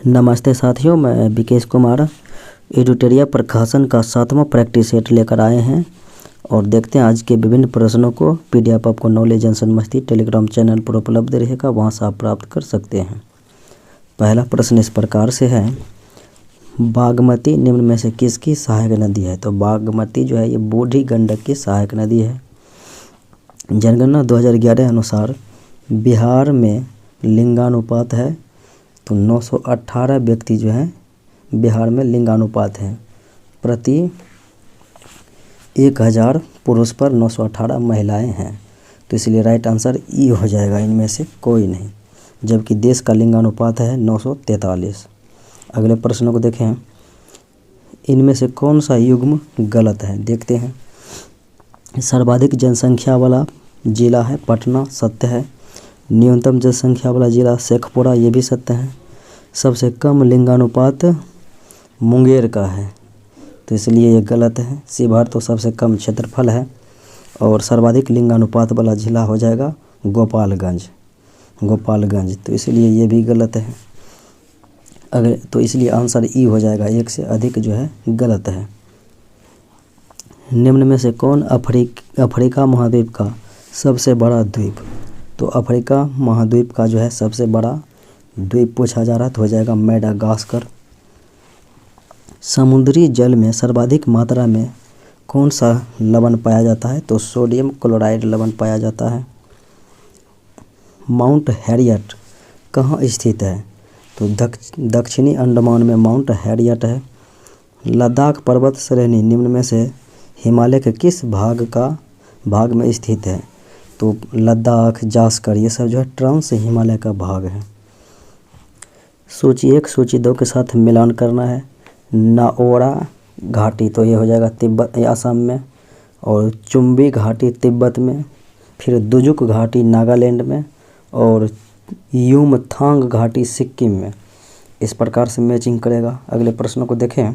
नमस्ते साथियों, मैं विकेश कुमार एडिटोरिया प्रकाशन का 7वां प्रैक्टिस सेट लेकर आए हैं और देखते हैं आज के विभिन्न प्रश्नों को। पीडीएफ आपको नॉलेज एंड मस्ती टेलीग्राम चैनल पर उपलब्ध रहेगा, वहां से आप प्राप्त कर सकते हैं। पहला प्रश्न इस प्रकार से है, बागमती निम्न में से किसकी सहायक नदी है? तो बागमती जो है ये बूढ़ी गंडक की सहायक नदी है। जनगणना 2011 अनुसार बिहार में लिंगानुपात है तो 918 व्यक्ति जो हैं बिहार में लिंगानुपात हैं, प्रति 1000 पुरुष पर 918 महिलाएं हैं। तो इसलिए राइट आंसर ई हो जाएगा, इनमें से कोई नहीं, जबकि देश का लिंगानुपात है 943। अगले प्रश्न को देखें, इनमें से कौन सा युग्म गलत है? देखते हैं। सर्वाधिक जनसंख्या वाला जिला है पटना, सत्य है। न्यूनतम जनसंख्या वाला जिला शेखपुरा, ये भी सत्य है। सबसे कम लिंगानुपात मुंगेर का है, तो इसलिए ये गलत है। शिवहर तो सबसे कम क्षेत्रफल है और सर्वाधिक लिंगानुपात वाला जिला हो जाएगा गोपालगंज, तो इसलिए ये भी गलत है। अगर तो इसलिए आंसर ई हो जाएगा, एक से अधिक जो है गलत है। निम्न में से कौन अफ्रीका महाद्वीप का सबसे बड़ा द्वीप? तो अफ्रीका महाद्वीप का जो है सबसे बड़ा द्वीप पूछा जा रहा तो हो जाएगा मेडागास्कर। समुद्री जल में सर्वाधिक मात्रा में कौन सा लवण पाया जाता है? तो सोडियम क्लोराइड लवण पाया जाता है। माउंट हैरियट कहाँ स्थित है? तो दक्षिणी अंडमान में माउंट हैरियट है। लद्दाख पर्वत श्रेणी निम्न में से हिमालय के किस भाग में स्थित है? तो लद्दाख, जास्कर, ये सब जो है ट्रांस हिमालय का भाग है। सूची 1 सूची 2 के साथ मिलान करना है। नाओरा घाटी तो ये हो जाएगा तिब्बत असम में, और चुम्बी घाटी तिब्बत में, फिर दुजुक घाटी नागालैंड में, और युमथांग घाटी सिक्किम में। इस प्रकार से मैचिंग करेगा। अगले प्रश्न को देखें,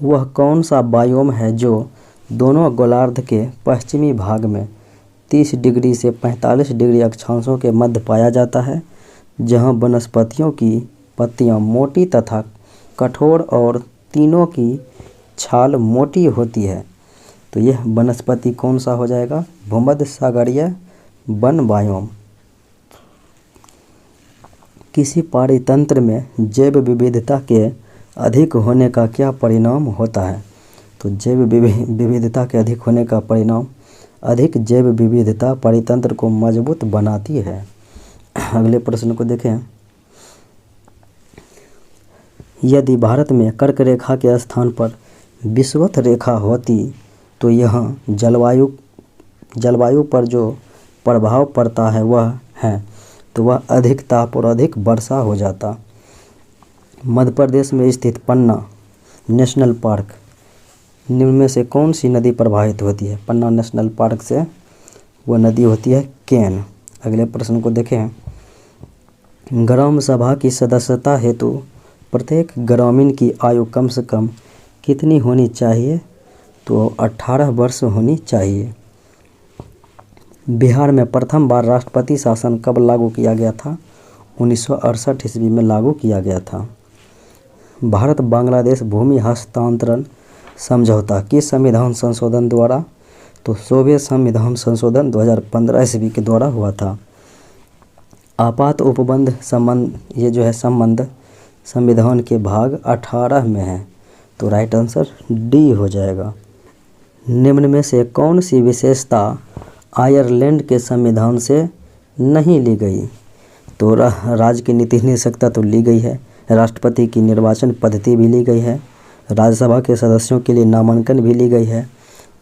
वह कौन सा बायोम है जो दोनों गोलार्ध के पश्चिमी भाग में 30 डिग्री से 45 डिग्री अक्षांशों के मध्य पाया जाता है, जहां वनस्पतियों की पत्तियां मोटी तथा कठोर और तीनों की छाल मोटी होती है? तो यह वनस्पति कौन सा हो जाएगा? भूमध्य सागरीय वन बायोम। किसी पारितंत्र में जैव विविधता के अधिक होने का क्या परिणाम होता है? तो जैव विविधता के अधिक होने का परिणाम, अधिक जैव विविधता पारितंत्र को मजबूत बनाती है। अगले प्रश्न को देखें, यदि भारत में कर्क रेखा के स्थान पर विषुवत रेखा होती तो यहाँ जलवायु पर जो प्रभाव पड़ता है वह है, तो वह अधिक ताप और अधिक वर्षा हो जाता। मध्य प्रदेश में स्थित पन्ना नेशनल पार्क निम्न में से कौन सी नदी प्रभावित होती है? पन्ना नेशनल पार्क से वो नदी होती है केन। अगले प्रश्न को देखें, ग्राम सभा की सदस्यता हेतु प्रत्येक ग्रामीण की आयु कम से कम कितनी होनी चाहिए? तो 18 वर्ष होनी चाहिए। बिहार में प्रथम बार राष्ट्रपति शासन कब लागू किया गया था? 1968 ईस्वी में लागू किया गया था। भारत बांग्लादेश भूमि हस्तांतरण समझौता किस संविधान संशोधन द्वारा? तो सोवियत संविधान संशोधन 2015 ईस्वी के द्वारा हुआ था। आपात उपबंध संबंध, ये जो है संबंध संविधान के भाग 18 में है, तो राइट आंसर डी हो जाएगा। निम्न में से कौन सी विशेषता आयरलैंड के संविधान से नहीं ली गई? तो राज्य की नीति निषेधता तो ली गई है, राष्ट्रपति की निर्वाचन पद्धति भी ली गई है, राज्यसभा के सदस्यों के लिए नामांकन भी ली गई है,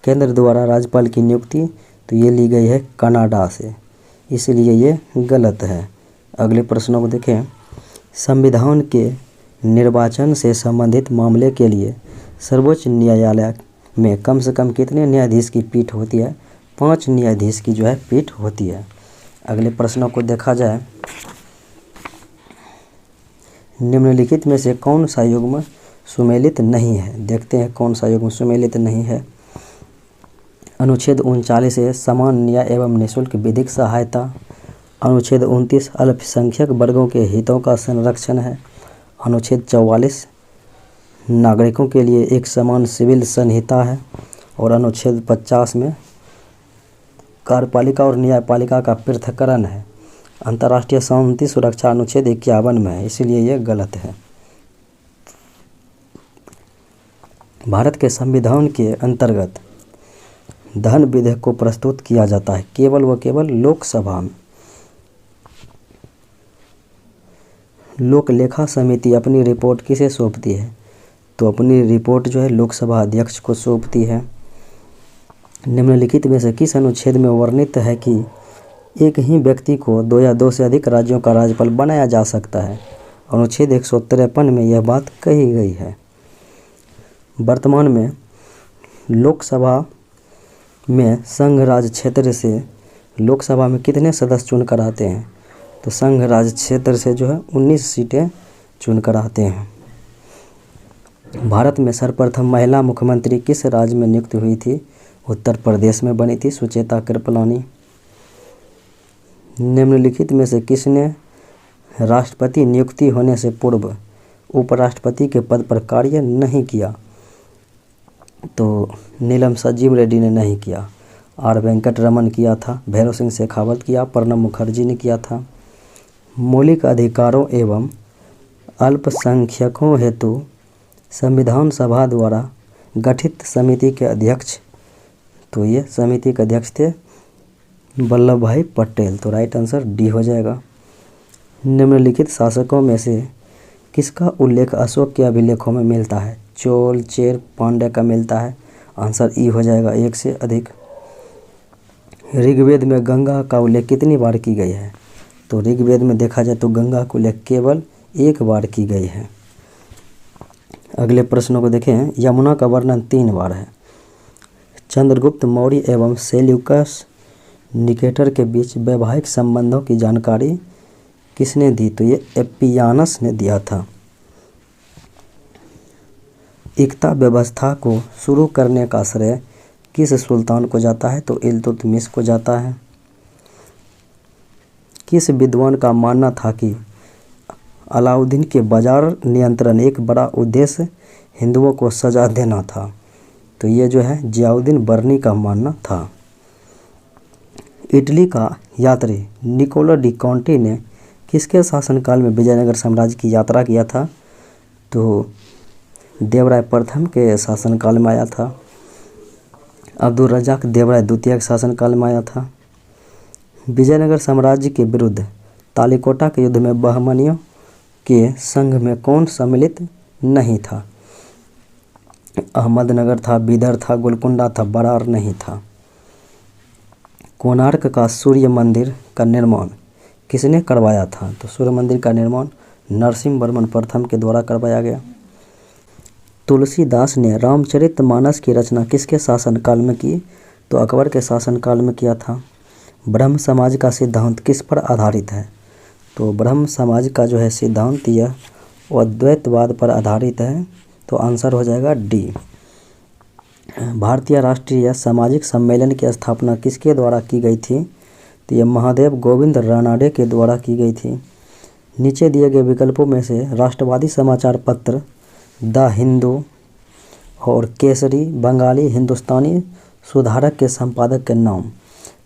केंद्र द्वारा राज्यपाल की नियुक्ति तो ये ली गई है कनाडा से, इसलिए ये गलत है। अगले प्रश्नों को देखें, संविधान के निर्वाचन से संबंधित मामले के लिए सर्वोच्च न्यायालय में कम से कम कितने न्यायाधीश की पीठ होती है? 5 न्यायाधीश की जो है पीठ होती है। अगले प्रश्नों को देखा जाए, निम्नलिखित में से कौन सा युग्म सुमेलित नहीं है? देखते हैं कौन सा युग्म सुमेलित नहीं है। अनुच्छेद 39 से समान न्याय एवं निःशुल्क विधिक सहायता, अनुच्छेद 29 अल्पसंख्यक वर्गों के हितों का संरक्षण है। अनुच्छेद 44 नागरिकों के लिए एक समान सिविल संहिता है। और अनुच्छेद 50 में कार्यपालिका और न्यायपालिका का पृथक्करण है। अंतर्राष्ट्रीय शांति सुरक्षा अनुच्छेद 51 में है, इसीलिए यह गलत है। भारत के संविधान के अंतर्गत धन विधेयक को प्रस्तुत किया जाता है केवल व केवल लोकसभा में। लोक लेखा समिति अपनी रिपोर्ट किसे सौंपती है? तो अपनी रिपोर्ट जो है लोकसभा अध्यक्ष को सौंपती है। निम्नलिखित में से किस अनुच्छेद में वर्णित है कि एक ही व्यक्ति को 2 या 2 से अधिक राज्यों का राज्यपाल बनाया जा सकता है? अनुच्छेद 153 में यह बात कही गई है। वर्तमान में लोकसभा में संघ राज्य क्षेत्र से लोकसभा में कितने सदस्य चुनकर आते हैं? तो संघ राज्य क्षेत्र से जो है 19 सीटें चुनकर आते हैं। भारत में सर्वप्रथम महिला मुख्यमंत्री किस राज्य में नियुक्त हुई थी? उत्तर प्रदेश में बनी थी सुचेता कृपलानी। निम्नलिखित में से किसने राष्ट्रपति नियुक्ति होने से पूर्व उपराष्ट्रपति के पद पर कार्य नहीं किया? तो नीलम संजीव रेड्डी ने नहीं किया। आर वेंकट रमन किया था, भैरव सिंह शेखावत किया, प्रणब मुखर्जी ने किया था। मौलिक अधिकारों एवं अल्पसंख्यकों हेतु संविधान सभा द्वारा गठित समिति के अध्यक्ष, तो ये समिति के अध्यक्ष थे वल्लभ भाई पटेल। तो राइट आंसर डी हो जाएगा। निम्नलिखित शासकों में से किसका उल्लेख अशोक के अभिलेखों में मिलता है? चोल, चेर, पांड्य का मिलता है। आंसर ई हो जाएगा, एक से अधिक। ऋग्वेद में गंगा का उल्लेख कितनी बार की गई है? तो ऋग्वेद में देखा जाए तो गंगा का उल्लेख केवल एक बार की गई है। अगले प्रश्नों को देखें। यमुना का वर्णन 3 बार है। चंद्रगुप्त मौर्य एवं सेल्यूकस निकेटर के बीच वैवाहिक संबंधों की जानकारी किसने दी? तो ये एपियानस ने दिया था। इक्ता व्यवस्था को शुरू करने का श्रेय किस सुल्तान को जाता है? तो इल्तुतमिश को जाता है। किस विद्वान का मानना था कि अलाउद्दीन के बाजार नियंत्रण एक बड़ा उद्देश्य हिंदुओं को सजा देना था? तो ये जो है जियाउद्दीन बर्नी का मानना था। इटली का यात्री निकोला डी कॉन्टी ने किसके शासनकाल में विजयनगर साम्राज्य की यात्रा किया था? तो देवराय प्रथम के शासनकाल में आया था। अब्दुल रज़ाक देवराय द्वितीय के शासनकाल में आया था। विजयनगर साम्राज्य के विरुद्ध तालीकोटा के युद्ध में बहमनियों के संघ में कौन सम्मिलित नहीं था? अहमदनगर था, बीदर था, गोलकुंडा था, बरार नहीं था। कोणार्क का सूर्य मंदिर का निर्माण किसने करवाया था? तो सूर्य मंदिर का निर्माण नरसिंह वर्मन प्रथम के द्वारा करवाया गया। तुलसीदास ने रामचरितमानस की रचना किसके शासनकाल में की? तो अकबर के शासनकाल में किया था। ब्रह्म समाज का सिद्धांत किस पर आधारित है? तो ब्रह्म समाज का जो है सिद्धांत यह अद्वैतवाद पर आधारित है। तो आंसर हो जाएगा डी। भारतीय राष्ट्रीय सामाजिक सम्मेलन की स्थापना किसके द्वारा की गई थी? तो यह महादेव गोविंद रानाडे के द्वारा की गई थी। नीचे दिए गए विकल्पों में से राष्ट्रवादी समाचार पत्र द हिंदू और केसरी बंगाली हिंदुस्तानी सुधारक के संपादक के नाम?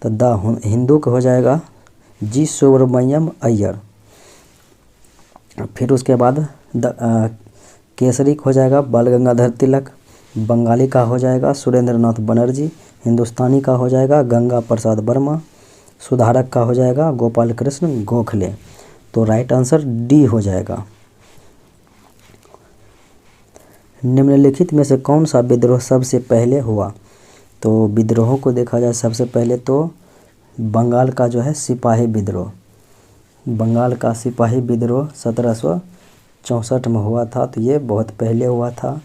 तो द हिंदू का हो जाएगा जी सुब्रमण्यम अय्यर। फिर उसके बाद केसरी का हो जाएगा बाल गंगाधर तिलक, बंगाली का हो जाएगा सुरेंद्र नाथ बनर्जी, हिंदुस्तानी का हो जाएगा गंगा प्रसाद वर्मा, सुधारक का हो जाएगा गोपाल कृष्ण गोखले। तो राइट आंसर डी हो जाएगा। निम्नलिखित में से कौन सा विद्रोह सबसे पहले हुआ? तो विद्रोहों को देखा जाए सबसे पहले तो बंगाल का जो है सिपाही विद्रोह, बंगाल का सिपाही विद्रोह 1764 में हुआ था, तो ये बहुत पहले हुआ था।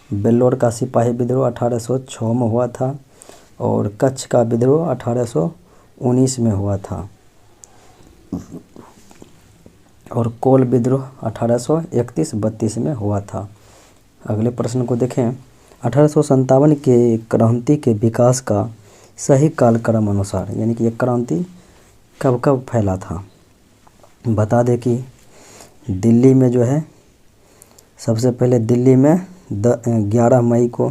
बेल्लोर का सिपाही विद्रोह 1806 में हुआ था और कच्छ का विद्रोह 1819 में हुआ था और कोल विद्रोह 1831-32 में हुआ था। अगले प्रश्न को देखें। 1857 के क्रांति के विकास का सही कालक्रम अनुसार, यानी कि ये क्रांति कब कब फैला था? बता दें कि दिल्ली में जो है सबसे पहले दिल्ली में 11 मई को,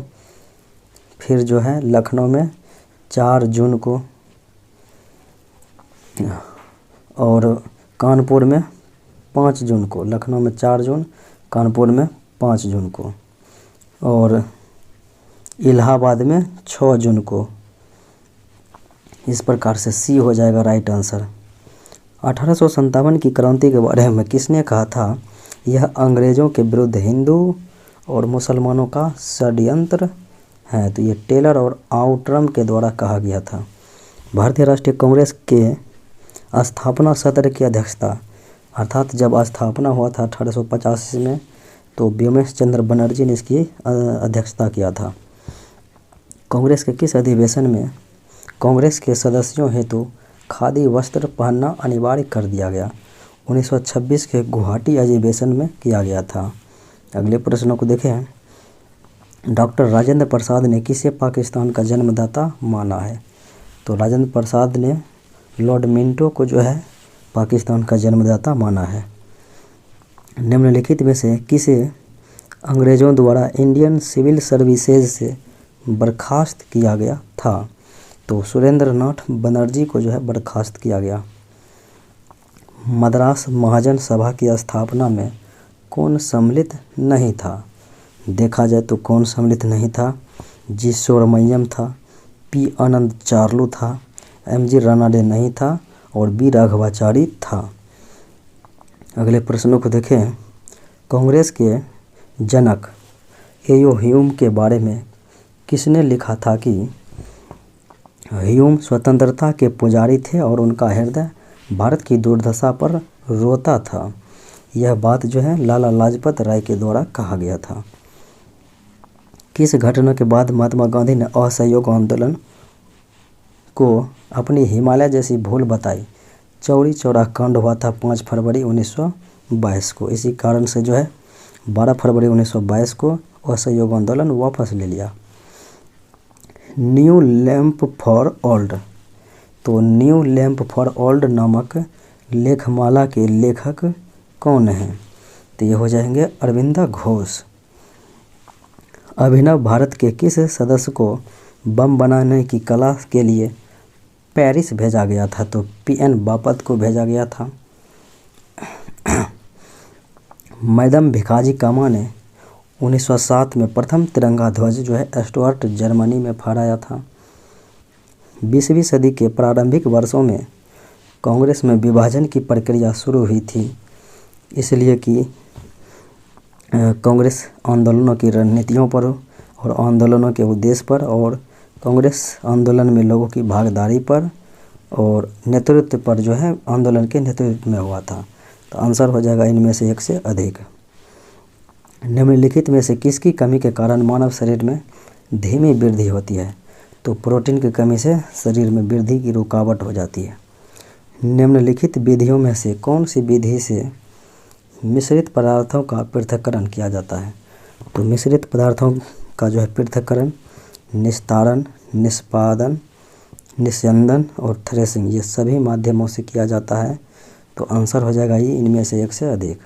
फिर जो है लखनऊ में 4 जून को, और कानपुर में 5 जून को। लखनऊ में 4 जून, कानपुर में 5 जून को, और इलाहाबाद में 6 जून को। इस प्रकार से सी हो जाएगा राइट आंसर। 1857 की क्रांति के बारे में किसने कहा था? यह अंग्रेज़ों के विरुद्ध हिंदू और मुसलमानों का षड्यंत्र है। तो ये टेलर और आउटरम के द्वारा कहा गया था। भारतीय राष्ट्रीय कांग्रेस के स्थापना सत्र की अध्यक्षता, अर्थात जब स्थापना हुआ था 1885 में, तो व्योमेश चंद्र बनर्जी ने इसकी अध्यक्षता किया था। कांग्रेस के किस अधिवेशन में कांग्रेस के सदस्यों हेतु खादी वस्त्र पहनना अनिवार्य कर दिया गया? 1926 के गुवाहाटी अधिवेशन में किया गया था। अगले प्रश्नों को देखें। डॉक्टर राजेंद्र प्रसाद ने किसे पाकिस्तान का जन्मदाता माना है? तो राजेंद्र प्रसाद ने लॉर्ड मिंटो को जो है पाकिस्तान का जन्मदाता माना है। निम्नलिखित में से किसे अंग्रेज़ों द्वारा इंडियन सिविल सर्विसेज से बर्खास्त किया गया था? तो सुरेंद्र नाथ बनर्जी को जो है बर्खास्त किया गया। मद्रास महाजन सभा की स्थापना में कौन सम्मिलित नहीं था? देखा जाए तो कौन सम्मिलित नहीं था? जी सोरमय्यम था, पी आनंद चार्लू था, एम.जी. रानाडे नहीं था, और बी राघवाचारी था। अगले प्रश्नों को देखें। कांग्रेस के जनक ए.ओ. ह्यूम के बारे में किसने लिखा था कि ह्यूम स्वतंत्रता के पुजारी थे और उनका हृदय भारत की दुर्दशा पर रोता था? यह बात जो है लाला लाजपत राय के द्वारा कहा गया था। किस घटना के बाद महात्मा गांधी ने असहयोग आंदोलन को अपनी हिमालय जैसी भूल बताई? चौरी चौरा कांड हुआ था 5 फरवरी 1922 को। इसी कारण से जो है 12 फरवरी 1922 को असहयोग आंदोलन वापस ले लिया। न्यू लैंप फॉर ओल्ड, तो न्यू लैंप फॉर ओल्ड नामक लेखमाला के लेखक कौन हैं? तो ये हो जाएंगे अरविंदा घोष। अभिनव भारत के किस सदस्य को बम बनाने की कला के लिए पेरिस भेजा गया था? तो पी.एन. बापत को भेजा गया था। मैडम भिकाजी कामा ने 1907 में प्रथम तिरंगा ध्वज जो है स्टुअर्ट जर्मनी में फहराया था। 20वीं सदी के प्रारंभिक वर्षों में कांग्रेस में विभाजन की प्रक्रिया शुरू हुई थी, इसलिए कि कांग्रेस आंदोलनों की रणनीतियों पर और आंदोलनों के उद्देश्य पर, और कांग्रेस आंदोलन में लोगों की भागीदारी पर और नेतृत्व पर जो है आंदोलन के नेतृत्व में हुआ था। तो आंसर हो जाएगा इनमें से एक से अधिक। निम्नलिखित में से किसकी कमी के कारण मानव शरीर में धीमी वृद्धि होती है? तो प्रोटीन की कमी से शरीर में वृद्धि की रुकावट हो जाती है। निम्नलिखित विधियों में से कौन सी विधि से मिश्रित पदार्थों का पृथक्करण किया जाता है? तो मिश्रित पदार्थों का जो है पृथक्करण निस्तारण, निष्पादन, निस्यंदन और थ्रेसिंग, ये सभी माध्यमों से किया जाता है। तो आंसर हो जाएगा ये इनमें से एक से अधिक।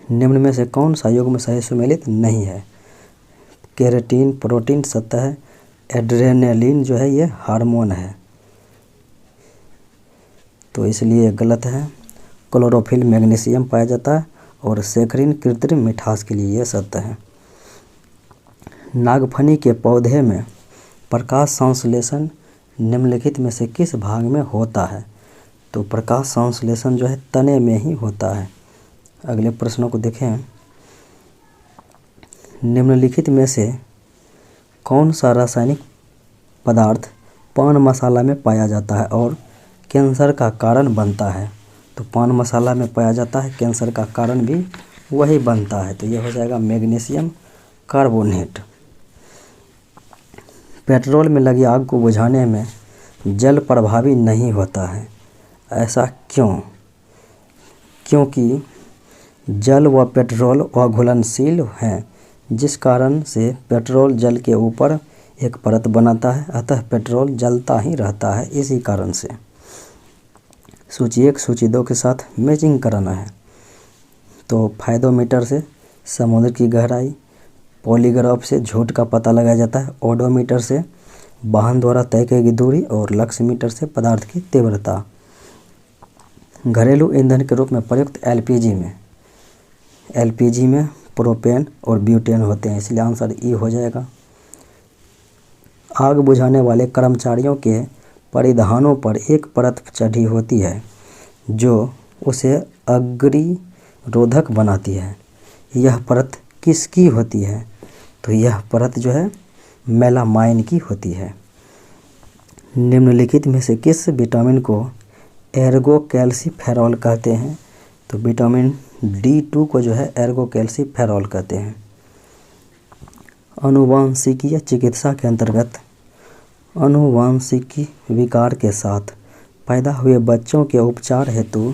निम्न में से कौन सा युग्म सही सुमेलित नहीं है? केराटिन प्रोटीन सत्य है, एड्रेनालिन जो है ये हार्मोन है, तो इसलिए गलत है। क्लोरोफिल मैग्नीशियम पाया जाता है, और सेक्रिन कृत्रिम मिठास के लिए ये सत्य है। नागफनी के पौधे में प्रकाश संश्लेषण निम्नलिखित में से किस भाग में होता है? तो प्रकाश संश्लेषण जो है तने में ही होता है। अगले प्रश्नों को देखें। निम्नलिखित में से कौन सा रासायनिक पदार्थ पान मसाला में पाया जाता है और कैंसर का कारण बनता है? तो पान मसाला में पाया जाता है, कैंसर का कारण भी वही बनता है। तो यह हो जाएगा मैग्नीशियम कार्बोनेट। पेट्रोल में लगी आग को बुझाने में जल प्रभावी नहीं होता है, ऐसा क्यों? क्योंकि जल व पेट्रोल अघुलनशील हैं, जिस कारण से पेट्रोल जल के ऊपर एक परत बनाता है, अतः पेट्रोल जलता ही रहता है इसी कारण से। सूची 1 सूची 2 के साथ मैचिंग कराना है। तो फायदोमीटर से समुद्र की गहराई, पॉलीग्राफ से झूठ का पता लगाया जाता है, ओडोमीटर से वाहन द्वारा तय की गई दूरी और लक्ष्य मीटर से पदार्थ की तीव्रता। घरेलू ईंधन के रूप में प्रयुक्त एलपीजी में प्रोपेन और ब्यूटेन होते हैं, इसलिए आंसर ई हो जाएगा। आग बुझाने वाले कर्मचारियों के परिधानों पर एक परत चढ़ी होती है जो उसे अग्निरोधक बनाती है। यह परत किसकी होती है? तो यह परत जो है मेलामाइन की होती है। निम्नलिखित में से किस विटामिन को एर्गोकैल्सिफेरॉल कहते हैं? तो विटामिन D2 को जो है एर्गोकैल्सिफेरॉल कहते हैं। आनुवांशिकीय चिकित्सा के अंतर्गत आनुवांशिकी विकार के साथ पैदा हुए बच्चों के उपचार हेतु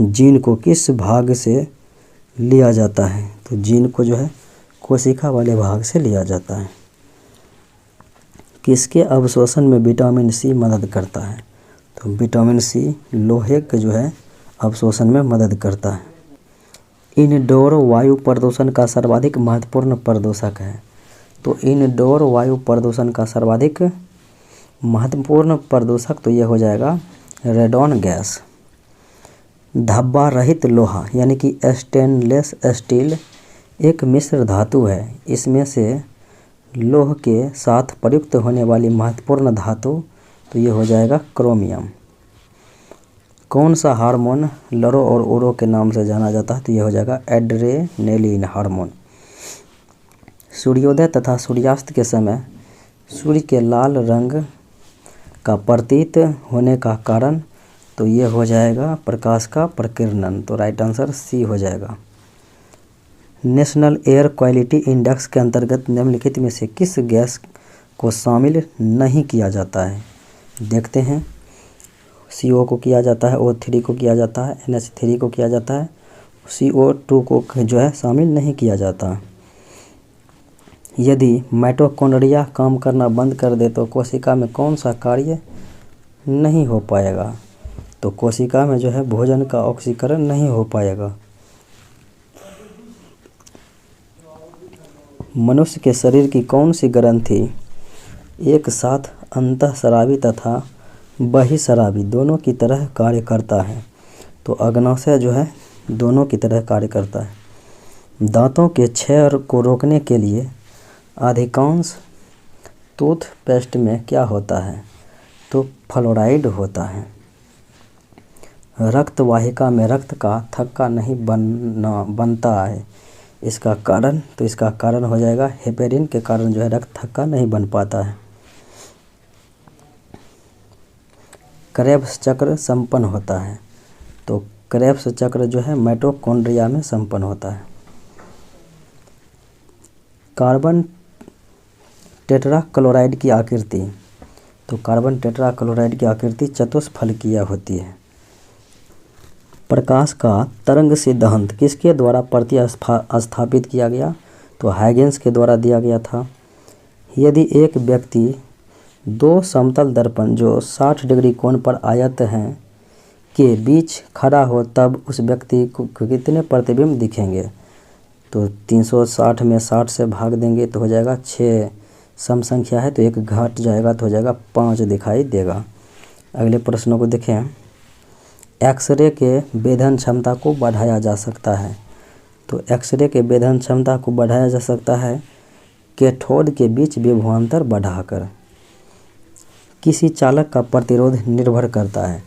जीन को किस भाग से लिया जाता है? तो जीन को जो है कोशिका वाले भाग से लिया जाता है। किसके अवशोषण में विटामिन सी मदद करता है? तो विटामिन सी लोहे के जो है अवशोषण में मदद करता है। इनडोर वायु प्रदूषण का सर्वाधिक महत्वपूर्ण प्रदूषक है। तो इनडोर वायु प्रदूषण का सर्वाधिक महत्वपूर्ण प्रदूषक तो ये हो जाएगा रेडॉन गैस। धब्बा रहित लोहा यानी कि स्टेनलेस स्टील एक मिश्र धातु है। इसमें से लौह के साथ प्रयुक्त होने वाली महत्वपूर्ण धातु तो ये हो जाएगा क्रोमियम। कौन सा हार्मोन लरो और उरो के नाम से जाना जाता है? तो ये हो जाएगा एड्रेनेलिन हार्मोन। सूर्योदय तथा सूर्यास्त के समय सूर्य के लाल रंग का प्रतीत होने का कारण तो ये हो जाएगा प्रकाश का प्रकीर्णन। तो राइट आंसर सी हो जाएगा। नेशनल एयर क्वालिटी इंडेक्स के अंतर्गत निम्नलिखित में से किस गैस को शामिल नहीं किया जाता है? देखते हैं। CO को किया जाता है, O3 को किया जाता है, NH3 को किया जाता है, CO2 को जो है शामिल नहीं किया जाता। यदि माइटोकॉन्ड्रिया काम करना बंद कर दे तो कोशिका में कौन सा कार्य नहीं हो पाएगा? तो कोशिका में जो है भोजन का ऑक्सीकरण नहीं हो पाएगा। मनुष्य के शरीर की कौन सी ग्रंथि एक साथ अंतःस्रावी तथा बहिःस्रावी दोनों की तरह कार्य करता है? तो अग्नाशय जो है दोनों की तरह कार्य करता है। दांतों के क्षय को रोकने के लिए अधिकांश टूथपेस्ट में क्या होता है? तो फ्लोराइड होता है। रक्त वाहिका में रक्त का थक्का नहीं बनता है, इसका कारण हो जाएगा हेपेरिन के कारण जो है रक्त थक्का नहीं बन पाता है। क्रेब्स चक्र संपन्न होता है। तो क्रेब्स चक्र जो है माइटोकॉन्ड्रिया में संपन्न होता है। कार्बन टेट्राक्लोराइड की आकृति, तो कार्बन टेट्राक्लोराइड की आकृति चतुष्फलकीय होती है। प्रकाश का तरंग सिद्धांत किसके द्वारा प्रतिस्थापित किया गया? तो हाइगेंस के द्वारा दिया गया था। यदि एक व्यक्ति दो समतल दर्पण जो 60 डिग्री कोण पर आयत हैं के बीच खड़ा हो तब उस व्यक्ति को कितने प्रतिबिंब दिखेंगे? तो 360 में 60 से भाग देंगे तो हो जाएगा 6। सम संख्या है तो एक घट जाएगा तो हो जाएगा 5 दिखाई देगा। अगले प्रश्नों को देखें। एक्सरे के वेधन क्षमता को बढ़ाया जा सकता है। तो एक्सरे के वेधन क्षमता को बढ़ाया जा सकता है कैथोड के बीच विभवांतर बढ़ाकर। किसी चालक का प्रतिरोध निर्भर करता है।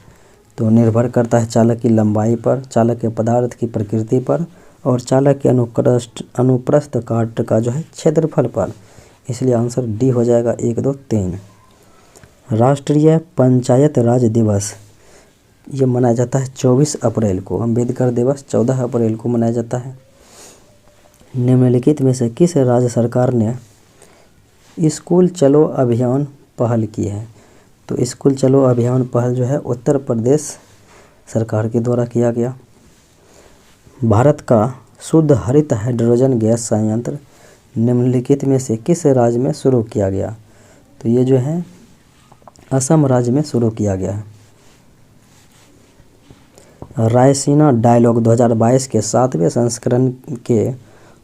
तो निर्भर करता है चालक की लंबाई पर, चालक के पदार्थ की प्रकृति पर और चालक के अनुप्रस्थ काट का जो है क्षेत्रफल पर। इसलिए आंसर डी हो जाएगा 1, 2, 3। राष्ट्रीय पंचायत राज दिवस ये मनाया जाता है 24 अप्रैल को। अम्बेडकर दिवस 14 अप्रैल को मनाया जाता है। निम्नलिखित में से किस राज्य सरकार ने स्कूल चलो अभियान पहल की है? तो स्कूल चलो अभियान पहल जो है उत्तर प्रदेश सरकार के द्वारा किया गया। भारत का शुद्ध हरित हाइड्रोजन गैस संयंत्र निम्नलिखित में से किस राज्य में शुरू किया गया? तो ये जो है असम राज्य में शुरू किया गया है। रायसीना डायलॉग 2022 के 7वें संस्करण के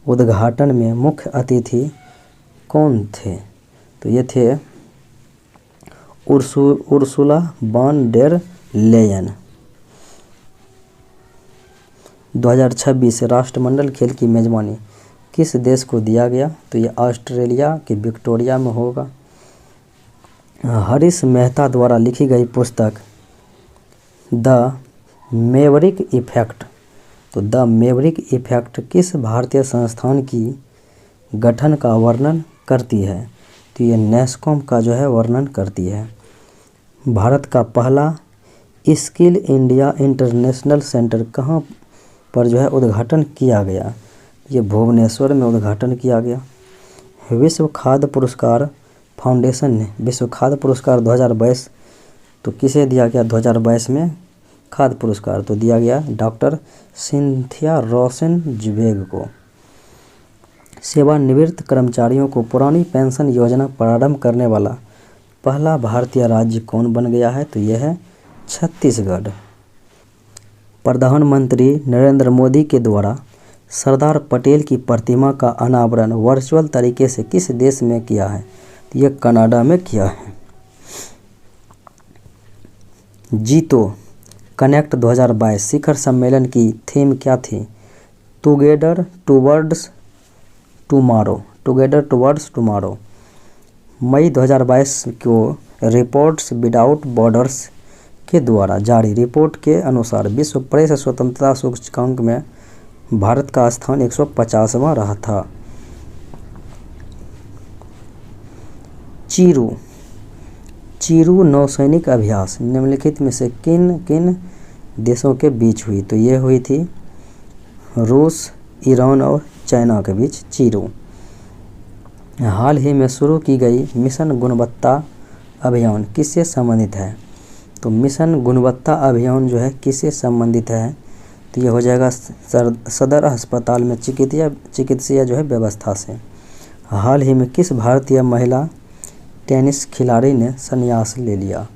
उद्घाटन में मुख्य अतिथि कौन थे? तो ये थे उर्सुला वॉन डेर लेयन। 2026 राष्ट्रमंडल खेल की मेजबानी किस देश को दिया गया? तो ये ऑस्ट्रेलिया के विक्टोरिया में होगा। हरीश मेहता द्वारा लिखी गई पुस्तक द मैवरिक इफेक्ट, तो द मैवरिक इफेक्ट किस भारतीय संस्थान की गठन का वर्णन करती है? तो ये नेस्कॉम का जो है वर्णन करती है। भारत का पहला स्किल इंडिया इंटरनेशनल सेंटर कहाँ पर जो है उद्घाटन किया गया? ये भुवनेश्वर में उद्घाटन किया गया। विश्व खाद्य पुरस्कार फाउंडेशन ने विश्व खाद्य पुरस्कार 2022 तो किसे दिया गया? 2022 में खाद्य पुरस्कार तो दिया गया डॉक्टर सिंथिया रोसेनज़वेग को। सेवानिवृत्त कर्मचारियों को पुरानी पेंशन योजना प्रारंभ करने वाला पहला भारतीय राज्य कौन बन गया है? तो यह है छत्तीसगढ़। प्रधानमंत्री नरेंद्र मोदी के द्वारा सरदार पटेल की प्रतिमा का अनावरण वर्चुअल तरीके से किस देश में किया है? तो यह कनाडा में किया है। जीतो कनेक्ट 2022 शिखर सम्मेलन की थीम क्या थी? Together towards tomorrow. मई 2022 को रिपोर्ट्स विदाउट बॉर्डर्स के द्वारा जारी रिपोर्ट के अनुसार विश्व प्रेस स्वतंत्रता सूचकांक में भारत का स्थान 150वां रहा था। चीरू नौसैनिक अभ्यास निम्नलिखित में से किन किन देशों के बीच हुई? तो ये हुई थी रूस, ईरान और चाइना के बीच चीरू। हाल ही में शुरू की गई मिशन गुणवत्ता अभियान किससे संबंधित है? तो मिशन गुणवत्ता अभियान जो है किससे संबंधित है? तो ये हो जाएगा सदर अस्पताल में चिकित्सीय जो है व्यवस्था से। हाल ही में किस भारतीय महिला टेनिस खिलाड़ी ने संन्यास ले लिया?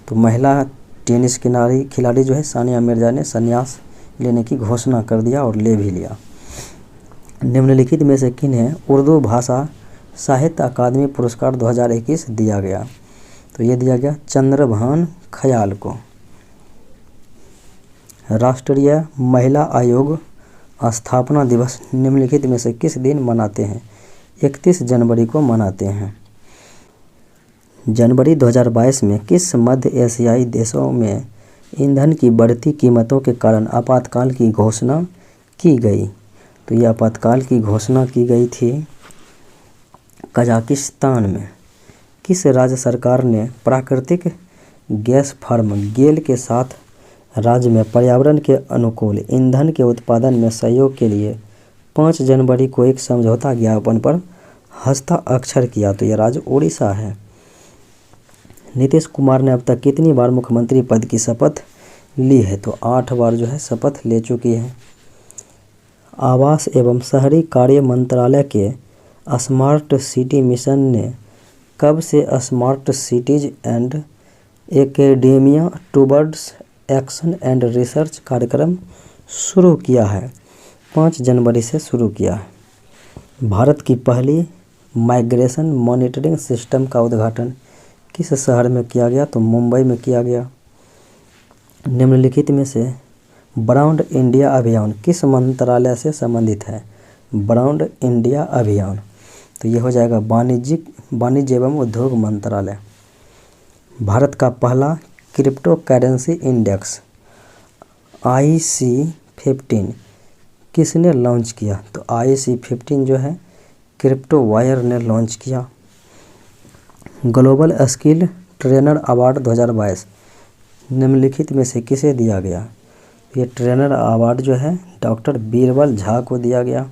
तो महिला टेनिस खिलाड़ी जो है सानिया मिर्जा ने संन्यास लेने की घोषणा कर दिया और ले भी लिया। निम्नलिखित में से किन्हें उर्दू भाषा साहित्य अकादमी पुरस्कार 2021 दिया गया? तो ये दिया गया चंद्रभान खयाल को। राष्ट्रीय महिला आयोग स्थापना दिवस निम्नलिखित में से किस दिन मनाते हैं? 31 जनवरी को मनाते हैं। जनवरी 2022 में किस मध्य एशियाई देशों में ईंधन की बढ़ती कीमतों के कारण आपातकाल की घोषणा की गई? तो ये आपातकाल की घोषणा की गई थी कजाकिस्तान में। किस राज्य सरकार ने प्राकृतिक गैस फर्म गेल के साथ राज्य में पर्यावरण के अनुकूल ईंधन के उत्पादन में सहयोग के लिए 5 जनवरी को एक समझौता ज्ञापन पर हस्ताक्षर किया? तो यह राज्य उड़ीसा है। नीतीश कुमार ने अब तक कितनी बार मुख्यमंत्री पद की शपथ ली है? तो 8 बार जो है शपथ ले चुकी है। आवास एवं शहरी कार्य मंत्रालय के स्मार्ट सिटी मिशन ने कब से smart cities and academia towards action and research कार्यक्रम शुरू किया है? 5 जनवरी से शुरू किया है। भारत की पहली माइग्रेशन मॉनिटरिंग सिस्टम का उद्घाटन किस शहर में किया गया? तो मुंबई में किया गया। निम्नलिखित में से ब्रांड इंडिया अभियान किस मंत्रालय से संबंधित है? ब्रांड इंडिया अभियान तो ये हो जाएगा वाणिज्य एवं उद्योग मंत्रालय। भारत का पहला क्रिप्टो करेंसी इंडेक्स IC15 किसने लॉन्च किया? तो IC15 जो है क्रिप्टो वायर ने लॉन्च किया। ग्लोबल स्किल ट्रेनर अवार्ड 2022 निम्नलिखित में से किसे दिया गया? ये ट्रेनर अवार्ड जो है डॉक्टर बीरबल झा को दिया गया।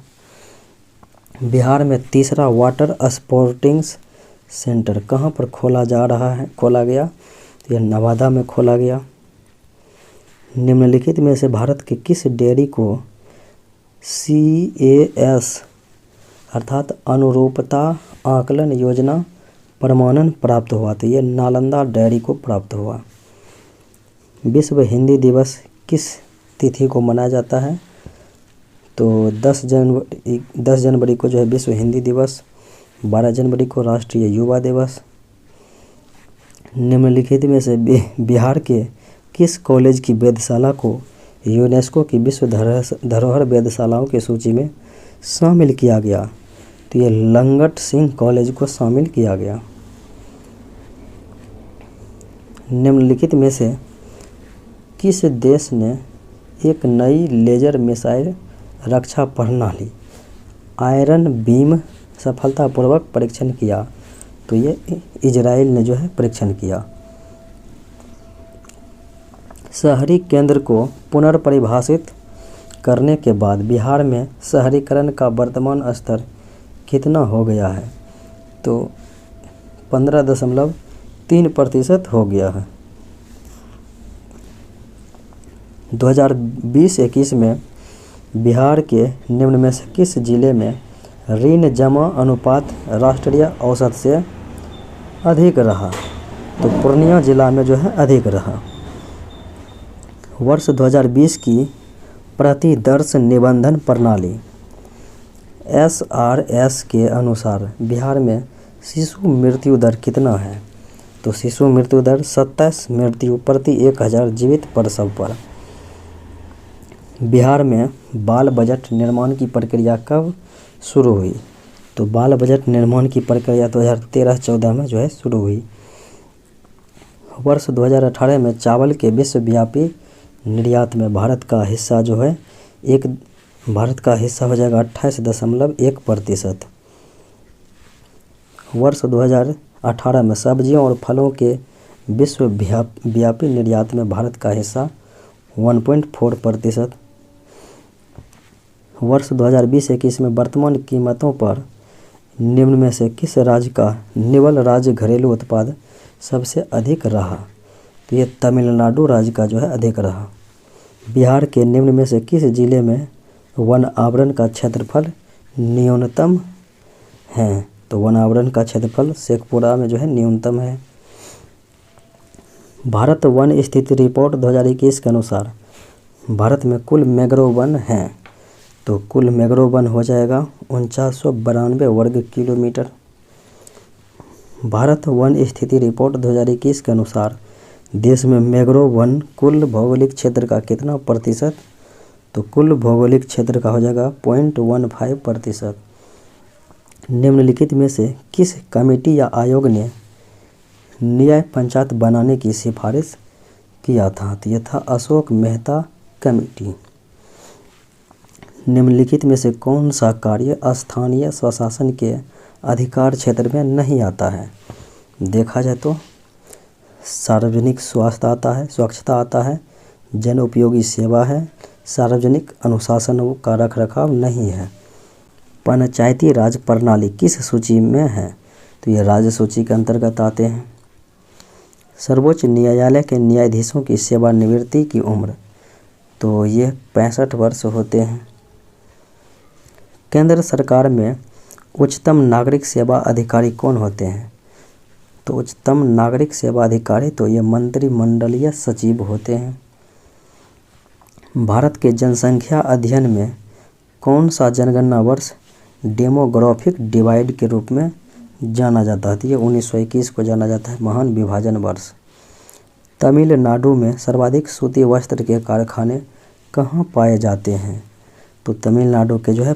बिहार में तीसरा वाटर स्पोर्टिंग्स सेंटर कहाँ पर खोला गया? तो यह नवादा में खोला गया। निम्नलिखित में से भारत के किस डेयरी को CAS अर्थात अनुरूपता आकलन योजना प्रमाणन प्राप्त हुआ? तो ये नालंदा डेयरी को प्राप्त हुआ। विश्व हिंदी दिवस किस तिथि को मनाया जाता है? तो 10 जनवरी को जो है विश्व हिंदी दिवस, 12 जनवरी को राष्ट्रीय युवा दिवस। निम्नलिखित में से बिहार के किस कॉलेज की वेधशाला को यूनेस्को की विश्व धरोहर वेधशालाओं की सूची में शामिल किया गया? तो ये लंगट सिंह कॉलेज को शामिल किया गया। निम्नलिखित में से किस देश ने एक नई लेजर मिसाइल रक्षा प्रणाली आयरन बीम सफलतापूर्वक परीक्षण किया? तो ये इजराइल ने जो है परीक्षण किया। शहरी केंद्र को पुनर्परिभाषित करने के बाद बिहार में शहरीकरण का वर्तमान स्तर कितना हो गया है? तो 15.3% हो गया है। 2020-21 में बिहार के निम्न में से किस जिले में ऋण जमा अनुपात राष्ट्रीय औसत से अधिक रहा? तो पूर्णिया जिला में जो है अधिक रहा। वर्ष 2020 की प्रतिदर्श निबंधन प्रणाली SRS के अनुसार बिहार में शिशु मृत्यु दर कितना है? तो शिशु मृत्यु दर 27 मृत्यु प्रति 1000 जीवित प्रसव पर। बिहार में बाल बजट निर्माण की प्रक्रिया कब शुरू हुई? तो बाल बजट निर्माण की प्रक्रिया 2013-14 में जो है शुरू हुई। वर्ष 2018 में चावल के विश्वव्यापी निर्यात में भारत का हिस्सा जो है भारत का हिस्सा हो जाएगा 28.1%। वर्ष 2018 में सब्जियों और फलों के विश्वव्यापी निर्यात में भारत का हिस्सा 1.4%। वर्ष 2020-21 में वर्तमान कीमतों पर निम्न में से किस राज्य का निवल राज्य घरेलू उत्पाद सबसे अधिक रहा? तो ये तमिलनाडु राज्य का जो है अधिक रहा। बिहार के निम्न में से किस जिले में वन आवरण का क्षेत्रफल न्यूनतम है? तो वन आवरण का क्षेत्रफल शेखपुरा में जो है न्यूनतम है। भारत वन स्थिति रिपोर्ट 2021 के अनुसार भारत में कुल मैंग्रोव वन हैं। तो कुल मैंग्रोव वन हो जाएगा 4992 वर्ग किलोमीटर। भारत वन स्थिति रिपोर्ट 2021 के अनुसार देश में मैंग्रोव वन कुल भौगोलिक क्षेत्र का कितना प्रतिशत? तो कुल भौगोलिक क्षेत्र का हो जाएगा 0.15%। निम्नलिखित में से किस कमेटी या आयोग ने न्याय पंचायत बनाने की सिफारिश किया था? तो यह था अशोक मेहता कमेटी। निम्नलिखित में से कौन सा कार्य स्थानीय स्वशासन के अधिकार क्षेत्र में नहीं आता है? देखा जाए तो सार्वजनिक स्वास्थ्य आता है, स्वच्छता आता है, जन उपयोगी सेवा है, सार्वजनिक अनुशासन का रखरखाव नहीं है। पंचायती राज प्रणाली किस सूची में है? तो ये राज्य सूची के अंतर्गत आते हैं। सर्वोच्च न्यायालय के न्यायाधीशों की सेवानिवृत्ति की उम्र तो ये 65 वर्ष होते हैं। केंद्र सरकार में उच्चतम नागरिक सेवा अधिकारी कौन होते हैं? तो उच्चतम नागरिक सेवा अधिकारी तो ये मंत्रिमंडलीय सचिव होते हैं। भारत के जनसंख्या अध्ययन में कौन सा जनगणना वर्ष डेमोग्राफिक डिवाइड के रूप में जाना जाता है? ये 1921 को जाना जाता है, महान विभाजन वर्ष। तमिलनाडु में सर्वाधिक सूती वस्त्र के कारखाने कहाँ पाए जाते हैं? तो तमिलनाडु के जो है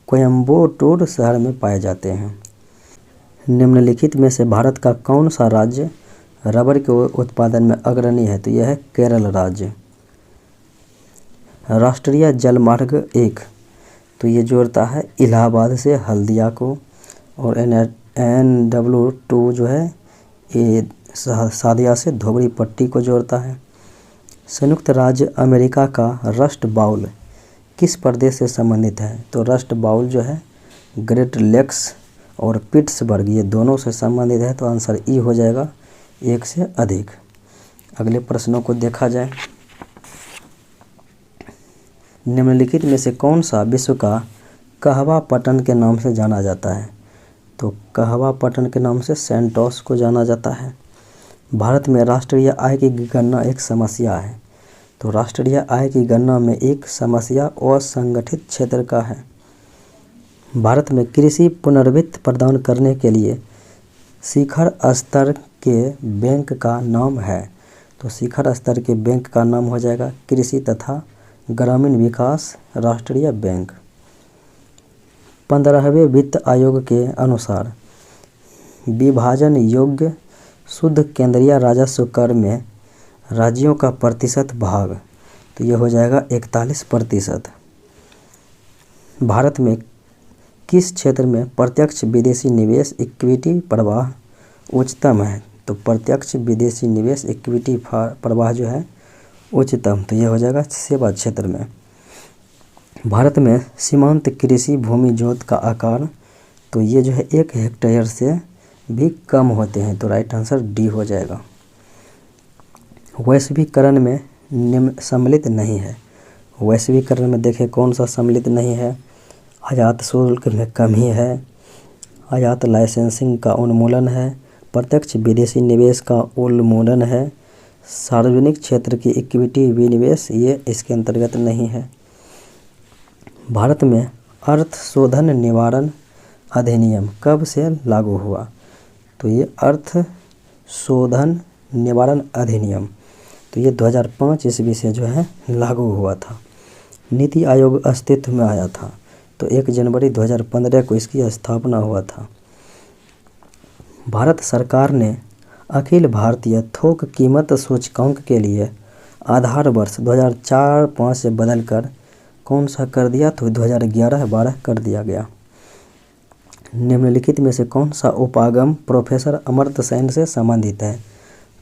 कोयम्बटूर शहर में पाए जाते हैं। निम्नलिखित में से भारत का कौन सा राज्य रबर के उत्पादन में अग्रणी है? तो यह है केरल राज्य। राष्ट्रीय जलमार्ग 1 तो ये जोड़ता है इलाहाबाद से हल्दिया को, और NW2 जो है ये सादिया से धोबड़ी पट्टी को जोड़ता है। संयुक्त राज्य अमेरिका का रस्ट बाउल किस प्रदेश से संबंधित है? तो रस्ट बाउल जो है ग्रेट लेक्स और पिट्सबर्ग ये दोनों से संबंधित है। तो आंसर ई हो जाएगा 1 से अधिक। अगले प्रश्नों को देखा जाए। निम्नलिखित में से कौन सा विश्व का कहवा पटन के नाम से जाना जाता है? तो कहवा पटन के नाम से सेंटोस को जाना जाता है। भारत में राष्ट्रीय आय की गणना एक समस्या है। तो राष्ट्रीय आय की गणना में एक समस्या असंगठित क्षेत्र का है। भारत में कृषि पुनर्वित्त प्रदान करने के लिए शिखर स्तर के बैंक का नाम है। तो शिखर स्तर के बैंक का नाम हो जाएगा कृषि तथा ग्रामीण विकास राष्ट्रीय बैंक। 15वें वित्त आयोग के अनुसार विभाजन योग्य शुद्ध केंद्रीय राजस्व कर में राज्यों का प्रतिशत भाग, तो ये हो जाएगा 41%। भारत में किस क्षेत्र में प्रत्यक्ष विदेशी निवेश इक्विटी प्रवाह उच्चतम है? तो प्रत्यक्ष विदेशी निवेश इक्विटी प्रवाह जो है उच्चतम, तो ये हो जाएगा सेवा क्षेत्र में। भारत में सीमांत कृषि भूमि जोत का आकार, तो ये जो है 1 हेक्टेयर से भी कम होते हैं, तो राइट आंसर डी हो जाएगा। वैश्वीकरण में सम्मिलित नहीं है। वैश्वीकरण में देखें कौन सा सम्मिलित नहीं है? आयात शुल्क में कमी है, आयात लाइसेंसिंग का उन्मूलन है, प्रत्यक्ष विदेशी निवेश का उन्मूलन है, सार्वजनिक क्षेत्र की इक्विटी विनिवेश, ये इसके अंतर्गत नहीं है। भारत में अर्थ शोधन निवारण अधिनियम कब से लागू हुआ? तो ये अर्थ शोधन निवारण अधिनियम, तो ये 2005 ईस्वी से जो है लागू हुआ था। नीति आयोग अस्तित्व में आया था, तो 1 जनवरी 2015 को इसकी स्थापना हुआ था। भारत सरकार ने अखिल भारतीय थोक कीमत सूचकांक के लिए आधार वर्ष 2004-05 से बदलकर कौन सा कर दिया? तो 2011-12 कर दिया गया। निम्नलिखित में से कौन सा उपागम प्रोफेसर अमर्त्य सेन से संबंधित है?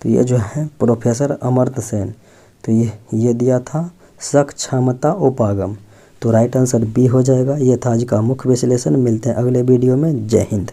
तो ये जो है प्रोफेसर अमर्त्य सेन, तो ये दिया था सक्षमता उपागम, तो राइट आंसर बी हो जाएगा। ये था आज का मुख्य विश्लेषण। मिलते हैं अगले वीडियो में। जय हिंद।